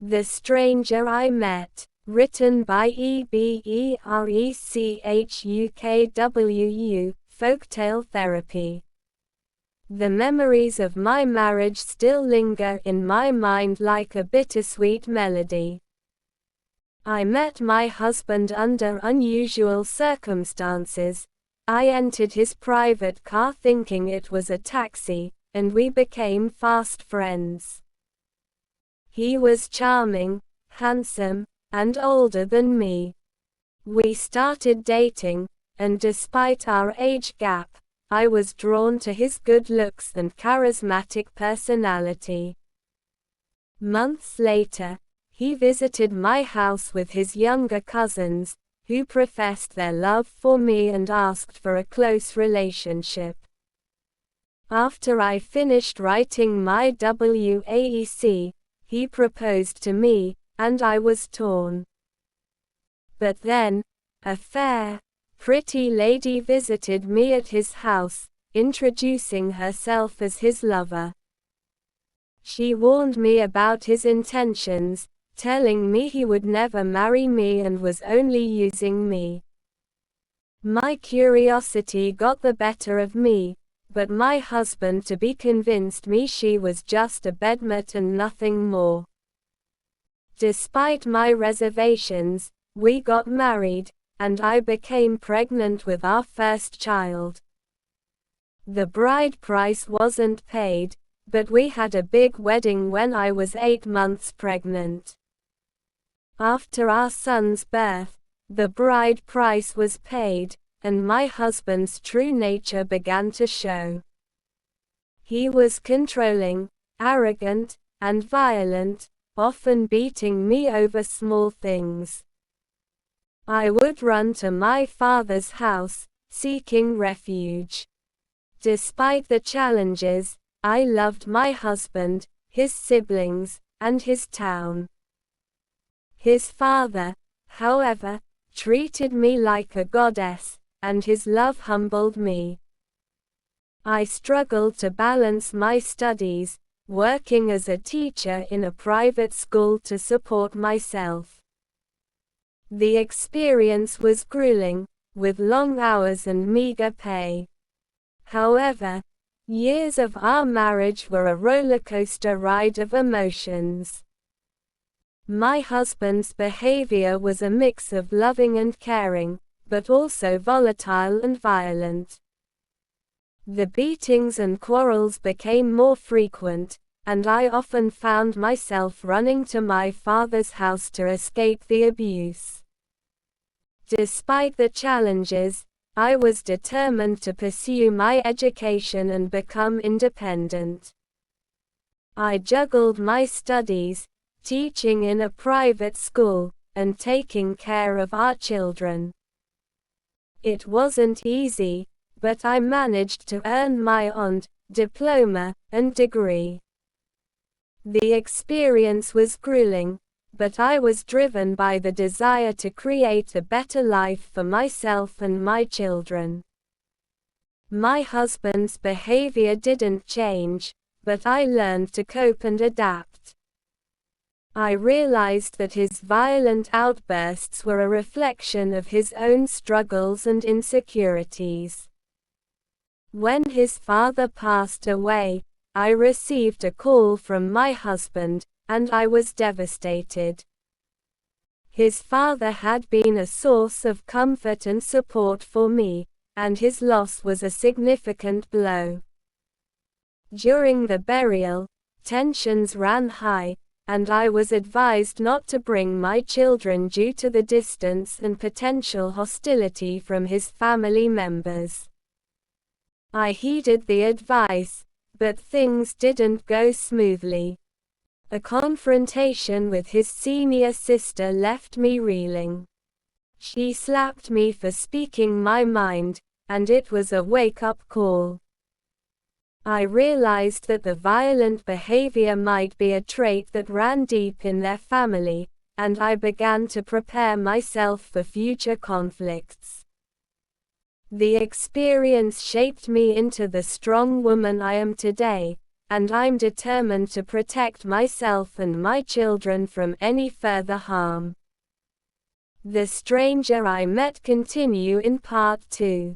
The Stranger I Met, written by Ebereckhukwu, Folktale Therapy. The memories of my marriage still linger in my mind like a bittersweet melody. I met my husband under unusual circumstances. I entered his private car thinking it was a taxi, and we became fast friends. He was charming, handsome, and older than me. We started dating, and despite our age gap, I was drawn to his good looks and charismatic personality. Months later, he visited my house with his younger cousins, who professed their love for me and asked for a close relationship. After I finished writing my WAEC, he proposed to me, and I was torn. But then, a fair, pretty lady visited me at his house, introducing herself as his lover. She warned me about his intentions, telling me he would never marry me and was only using me. My curiosity got the better of me, but my husband-to-be convinced me she was just a bedmate and nothing more. Despite my reservations, we got married, and I became pregnant with our first child. The bride price wasn't paid, but we had a big wedding when I was 8 months pregnant. After our son's birth, the bride price was paid, and my husband's true nature began to show. He was controlling, arrogant, and violent, often beating me over small things. I would run to my father's house, seeking refuge. Despite the challenges, I loved my husband, his siblings, and his town. His father, however, treated me like a goddess, and his love humbled me. I struggled to balance my studies, working as a teacher in a private school to support myself. The experience was grueling, with long hours and meager pay. However, years of our marriage were a rollercoaster ride of emotions. My husband's behavior was a mix of loving and caring, but also volatile and violent. The beatings and quarrels became more frequent, and I often found myself running to my father's house to escape the abuse. Despite the challenges, I was determined to pursue my education and become independent. I juggled my studies, teaching in a private school, and taking care of our children. It wasn't easy, but I managed to earn my OND, diploma, and degree. The experience was grueling, but I was driven by the desire to create a better life for myself and my children. My husband's behavior didn't change, but I learned to cope and adapt. I realized that his violent outbursts were a reflection of his own struggles and insecurities. When his father passed away, I received a call from my husband, and I was devastated. His father had been a source of comfort and support for me, and his loss was a significant blow. During the burial, tensions ran high, and I was advised not to bring my children due to the distance and potential hostility from his family members. I heeded the advice, but things didn't go smoothly. A confrontation with his senior sister left me reeling. She slapped me for speaking my mind, and it was a wake-up call. I realized that the violent behavior might be a trait that ran deep in their family, and I began to prepare myself for future conflicts. The experience shaped me into the strong woman I am today, and I'm determined to protect myself and my children from any further harm. The Stranger I Met continue in Part 2.